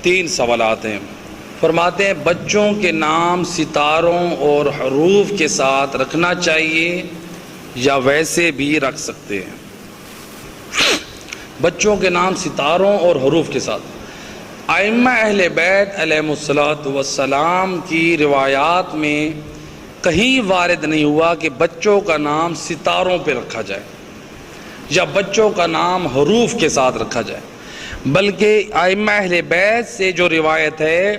تین سوالات ہیں. فرماتے ہیں بچوں کے نام ستاروں اور حروف کے ساتھ رکھنا چاہیے یا ویسے بھی رکھ سکتے ہیں؟ بچوں کے نام ستاروں اور حروف کے ساتھ ائمہ اہل بیت علیہم السلام کی روایات میں کہیں وارد نہیں ہوا کہ بچوں کا نام ستاروں پہ رکھا جائے یا بچوں کا نام حروف کے ساتھ رکھا جائے، بلکہ ائمہ اہل بیت سے جو روایت ہے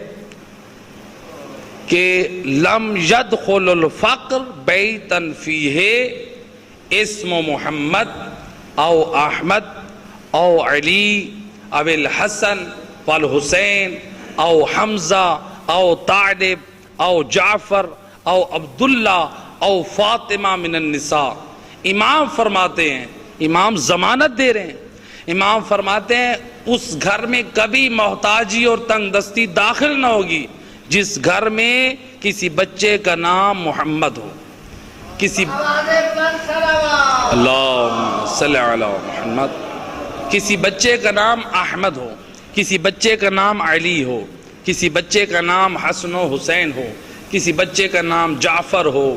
کہ لم يدخل الفقر بیتا فیہ اسم محمد او احمد او علی او الحسن والحسین او حمزہ او طالب او جعفر او عبداللہ او فاطمہ من النساء. امام فرماتے ہیں، امام ضمانت دے رہے ہیں، امام فرماتے ہیں اس گھر میں کبھی محتاجی اور تنگ دستی داخل نہ ہوگی جس گھر میں کسی بچے کا نام محمد ہو، اللہم صلی علی محمد، کسی بچے کا نام احمد ہو، کسی بچے کا نام علی ہو، کسی بچے کا نام حسن و حسین ہو، کسی بچے کا نام جعفر ہو،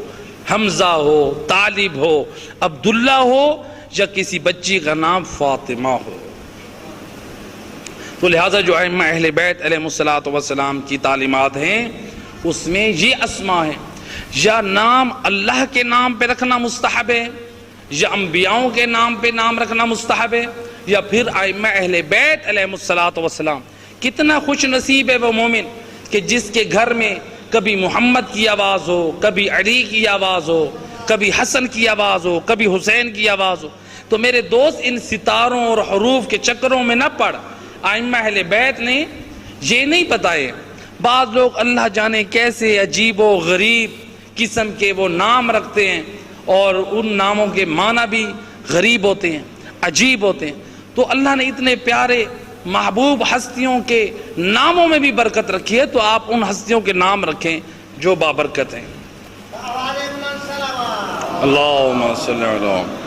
حمزہ ہو، طالب ہو، عبداللہ ہو، یا کسی بچی کا نام فاطمہ ہو. تو لہٰذا جو ائمہ اہل بیت علیہم السلام کی تعلیمات ہیں اس میں یہ اسماء ہیں، یا نام اللہ کے نام پہ رکھنا مستحب ہے، یا انبیاءوں کے نام پہ نام رکھنا مستحب ہے، یا پھر ائمہ اہل بیت علیہم السلام. کتنا خوش نصیب ہے وہ مومن کہ جس کے گھر میں کبھی محمد کی آواز ہو، کبھی علی کی آواز ہو، کبھی حسن کی آواز ہو، کبھی حسین کی آواز ہو. تو میرے دوست ان ستاروں اور حروف کے چکروں میں نہ پڑ. ائمہ اہل بیت نے یہ نہیں بتائے. بعض لوگ اللہ جانے کیسے عجیب و غریب قسم کے وہ نام رکھتے ہیں اور ان ناموں کے معنی بھی غریب ہوتے ہیں، عجیب ہوتے ہیں. تو اللہ نے اتنے پیارے محبوب ہستیوں کے ناموں میں بھی برکت رکھی ہے، تو آپ ان ہستیوں کے نام رکھیں جو بابرکت ہیں. اللہم صلی علی